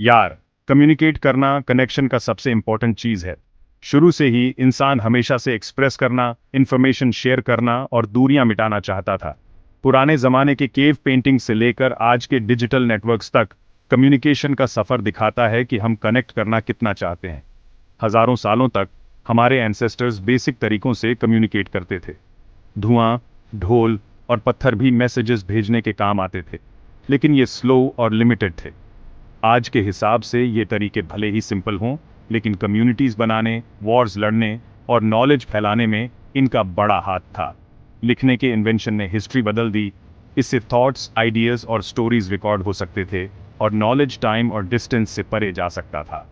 यार, कम्युनिकेट करना कनेक्शन का सबसे इंपॉर्टेंट चीज है। शुरू से ही इंसान हमेशा से एक्सप्रेस करना, इंफॉर्मेशन शेयर करना और दूरियां मिटाना चाहता था। पुराने जमाने के केव पेंटिंग से लेकर आज के डिजिटल नेटवर्क्स तक कम्युनिकेशन का सफर दिखाता है कि हम कनेक्ट करना कितना चाहते हैं। हजारों सालों तक हमारे एंसेस्टर्स बेसिक तरीकों से कम्युनिकेट करते थे। धुआं, ढोल और पत्थर भी मैसेजेस भेजने के काम आते थे, लेकिन ये स्लो और लिमिटेड थे। आज के हिसाब से ये तरीके भले ही सिंपल हों, लेकिन कम्युनिटीज बनाने, वॉर्स लड़ने और नॉलेज फैलाने में इनका बड़ा हाथ था। लिखने के इन्वेंशन ने हिस्ट्री बदल दी। इससे थॉट्स, आइडियाज और स्टोरीज रिकॉर्ड हो सकते थे और नॉलेज टाइम और डिस्टेंस से परे जा सकता था।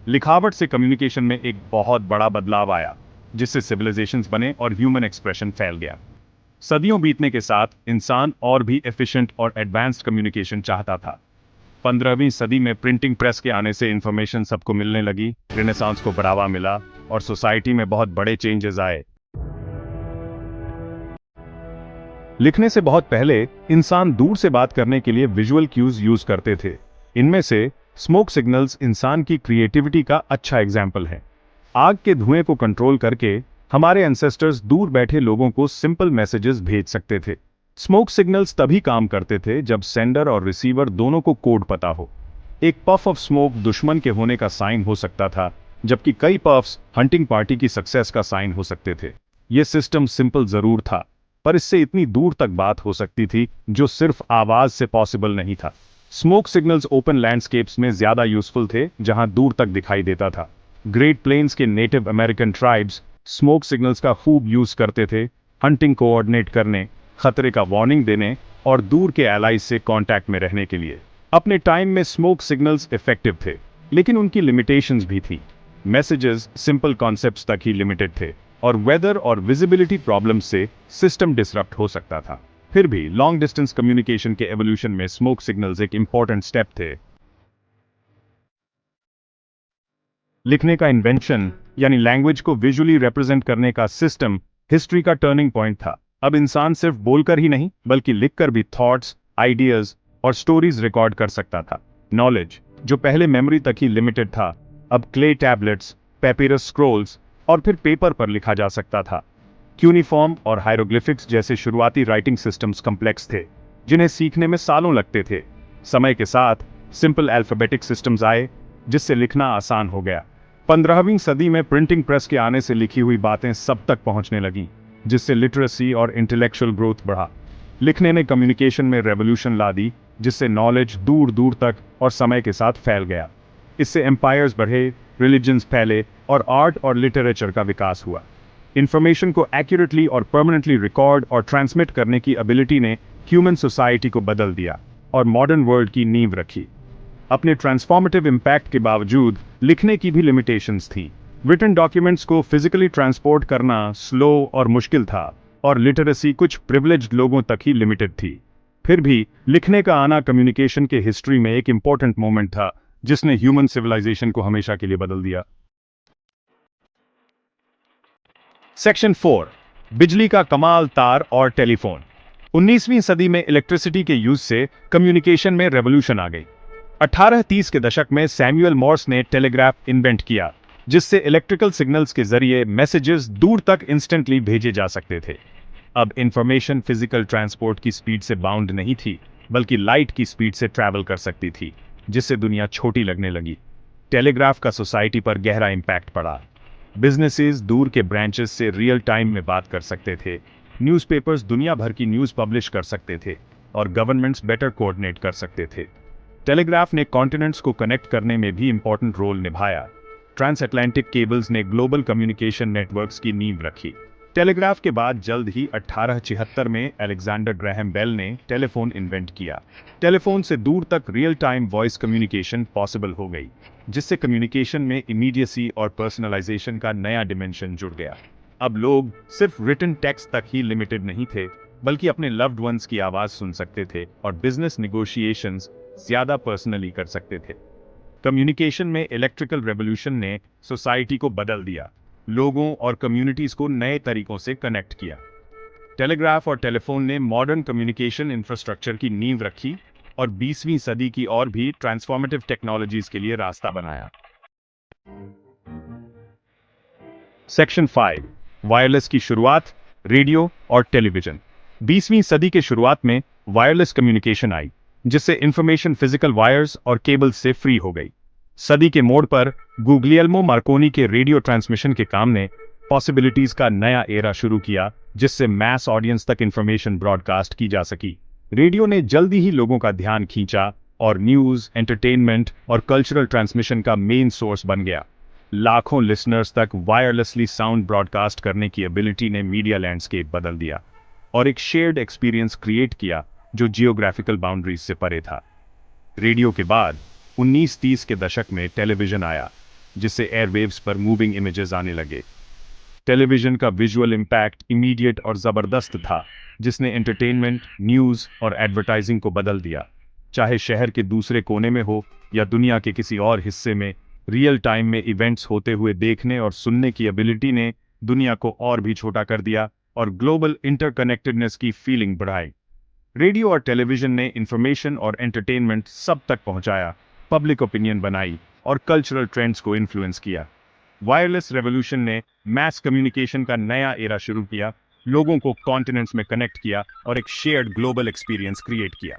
लिखावट से कम्युनिकेशन में एक बहुत बड़ा बदलाव आया, जिससे सिविलाइजेशंस बने और ह्यूमन एक्सप्रेशन फैल गया। सदियों बीतने के साथ इंसान और भी एफिशिएंट और एडवांस्ड कम्युनिकेशन चाहता था। 15वीं सदी में प्रिंटिंग प्रेस के आने से इंफॉर्मेशन सबको मिलने लगी, रेनेसांस को बढ़ावा मिला और सोसाइटी में बहुत बड़े चेंजेस आए। लिखने से बहुत पहले इंसान दूर से बात करने के लिए विजुअल क्यूज यूज करते थे। इनमें से स्मोक सिग्नल्स इंसान की क्रिएटिविटी का अच्छा एग्जाम्पल है। आग के धुएं को कंट्रोल करके हमारे एंसेस्टर्स दूर बैठे लोगों को सिंपल मैसेजेस भेज सकते थे। स्मोक सिग्नल्स तभी काम करते थे जब सेंडर और रिसीवर दोनों को कोड पता हो। एक पफ ऑफ स्मोक दुश्मन के होने का साइन हो सकता था, जबकि कई पफ्स हंटिंग पार्टी की सक्सेस का साइन हो सकते थे। यह सिस्टम सिंपल जरूर था, पर इससे इतनी दूर तक बात हो सकती थी जो सिर्फ आवाज से पॉसिबल नहीं था। स्मोक सिग्नल्स ओपन लैंडस्केप्स में ज्यादा यूजफुल थे, जहां दूर तक दिखाई देता था। ग्रेट प्लेन्स के native American tribes smoke signals का खूब यूज करते थे, हंटिंग कोऑर्डिनेट करने, खतरे का वार्निंग देने और दूर के एलाइज से कांटेक्ट में रहने के लिए। अपने टाइम में स्मोक सिग्नल्स इफेक्टिव थे, लेकिन उनकी लिमिटेशंस भी थी। मैसेजेस सिंपल कॉन्सेप्ट्स तक ही लिमिटेड थे और वेदर और विजिबिलिटी प्रॉब्लम्स से सिस्टम डिसरप्ट हो सकता था। फिर भी लॉन्ग डिस्टेंस कम्युनिकेशन के एवोल्यूशन में स्मोक सिग्नल्स एक इंपॉर्टेंट स्टेप थे। लिखने का इन्वेंशन, यानी लैंग्वेज को विजुअली रिप्रेजेंट करने का सिस्टम, हिस्ट्री का टर्निंग पॉइंट था। अब इंसान सिर्फ बोलकर ही नहीं, बल्कि लिखकर भी थॉट्स, आइडियाज और स्टोरीज रिकॉर्ड कर सकता था। नॉलेज, जो पहले मेमोरी तक ही लिमिटेड था, अब क्ले टैबलेट्स, पेपिरस स्क्रोल्स और फिर पेपर पर लिखा जा सकता था। क्यूनिफॉर्म और हायरोग्लिफिक्स जैसे शुरुआती राइटिंग सिस्टम्स कॉम्प्लेक्स थे, जिन्हें सीखने में सालों लगते थे। समय के साथ सिंपल अल्फाबेटिक सिस्टम्स आए, जिससे लिखना आसान हो गया। 15वीं सदी में प्रिंटिंग प्रेस के आने से लिखी हुई बातें सब तक पहुंचने लगीं, जिससे लिटरेसी और इंटेलेक्चुअल ग्रोथ बढ़ा। लिखने ने कम्युनिकेशन में रेवोल्यूशन ला दी, जिससे नॉलेज दूर दूर तक और समय के साथ फैल गया। इससे एम्पायर्स बढ़े, रिलीजन्स फैले और आर्ट और लिटरेचर का विकास हुआ। इंफॉर्मेशन को एक्यूरेटली और परमानेंटली रिकॉर्ड और ट्रांसमिट करने की एबिलिटी ने ह्यूमन सोसाइटी को बदल दिया और मॉडर्न वर्ल्ड की नींव रखी। अपने ट्रांसफॉर्मेटिव इम्पैक्ट के बावजूद लिखने की भी लिमिटेशंस थी। रिटन डॉक्यूमेंट्स को फिजिकली ट्रांसपोर्ट करना स्लो और मुश्किल था, और लिटरेसी कुछ प्रिविलेज्ड लोगों तक ही लिमिटेड थी। फिर भी लिखने का आना कम्युनिकेशन के हिस्ट्री में एक इंपॉर्टेंट मोमेंट था, जिसने ह्यूमन सिविलाइजेशन को हमेशा के लिए बदल दिया। सेक्शन 4, बिजली का कमाल, तार और टेलीफोन। 19वीं सदी में इलेक्ट्रिसिटी के यूज से कम्युनिकेशन में रेवोल्यूशन आ गई। 1830 के दशक में सैमुअल मॉर्स ने टेलीग्राफ इन्वेंट किया, जिससे इलेक्ट्रिकल सिग्नल्स के जरिए मैसेजेस दूर तक इंस्टेंटली भेजे जा सकते थे। अब इंफॉर्मेशन फिजिकल ट्रांसपोर्ट की स्पीड से बाउंड नहीं थी, बल्कि लाइट की स्पीड से ट्रैवल कर सकती थी, जिससे दुनिया छोटी लगने लगी। टेलीग्राफ का सोसाइटी पर गहरा इम्पैक्ट पड़ा। बिजनेसेस दूर के ब्रांचेस से रियल टाइम में बात कर सकते थे, न्यूज़पेपर्स दुनिया भर की न्यूज़ पब्लिश कर सकते थे और गवर्नमेंट्स बेटर कोऑर्डिनेट कर सकते थे। टेलीग्राफ ने कॉन्टिनेंट्स को कनेक्ट करने में भी इंपॉर्टेंट रोल निभाया। ट्रांस अटलांटिक केबल्स ने ग्लोबल कम्युनिकेशन नेटवर्क्स की नींव रखी। टेलीग्राफ के बाद जल्द ही 1876 में अलेक्जेंडर ग्राहम बेल ने टेलीफोन इन्वेंट किया। टेलीफोन से दूर तक real time voice communication possible हो गई, जिससे कम्युनिकेशन में इमीडिएसी और पर्सनलाइजेशन का नया डिमेंशन जुड़ गया। अब लोग सिर्फ रिटन टेक्स्ट तक ही लिमिटेड नहीं थे, बल्कि अपने लव्ड वंस की आवाज सुन सकते थे और बिजनेस निगोशिएशंस ज्यादा पर्सनली कर सकते थे। कम्युनिकेशन में इलेक्ट्रिकल रेवोल्यूशन ने सोसाइटी को बदल दिया, लोगों और कम्युनिटीज को नए तरीकों से कनेक्ट किया। टेलीग्राफ और टेलीफोन ने मॉडर्न कम्युनिकेशन इंफ्रास्ट्रक्चर की नींव रखी, और 20वीं सदी की और भी ट्रांसफॉर्मेटिव टेक्नोलॉजीज के लिए रास्ता बनाया। सेक्शन 5 वायरलेस की शुरुआत, रेडियो और टेलीविजन। 20वीं सदी के शुरुआत में वायरलेस कम्युनिकेशन आई, जिससे इंफॉर्मेशन फिजिकल वायर्स और केबल से फ्री हो गई। सदी के मोड़ पर गुग्लियल्मो मार्कोनी के रेडियो ट्रांसमिशन के काम ने पॉसिबिलिटीज का नया एरा शुरू किया, जिससे मैस ऑडियंस तक इंफॉर्मेशन ब्रॉडकास्ट की जा सकी। रेडियो ने जल्दी ही लोगों का ध्यान खींचा और न्यूज, एंटरटेनमेंट और कल्चरल ट्रांसमिशन का मेन सोर्स बन गया। लाखों लिसनर्स तक वायरलेसली साउंड ब्रॉडकास्ट करने की एबिलिटी ने मीडिया लैंडस्केप बदल दिया और एक शेयर्ड एक्सपीरियंस क्रिएट किया जो जियोग्राफिकल बाउंड्रीज से परे था। रेडियो के बाद 1930 के दशक में टेलीविजन आया, जिससे एयरवेव्स पर मूविंग इमेजेस आने लगे। टेलीविजन का विजुअल इम्पैक्ट इमीडिएट और जबरदस्त था, जिसने एंटरटेनमेंट, न्यूज और एडवर्टाइजिंग को बदल दिया। चाहे शहर के दूसरे कोने में हो या दुनिया के किसी और हिस्से में, रियल टाइम में इवेंट्स होते हुए देखने और सुनने की एबिलिटी ने दुनिया को और भी छोटा कर दिया और ग्लोबल इंटरकनेक्टेडनेस की फीलिंग बढ़ाई। रेडियो और टेलीविजन ने इंफॉर्मेशन और एंटरटेनमेंट सब तक पहुंचाया, पब्लिक ओपिनियन बनाई और कल्चरल ट्रेंड्स को इन्फ्लुएंस किया। वायरलेस रेवोल्यूशन ने मैस कम्युनिकेशन का नया एरा शुरू किया, लोगों को कॉन्टिनेंट्स में कनेक्ट किया और एक शेयर्ड ग्लोबल एक्सपीरियंस क्रिएट किया।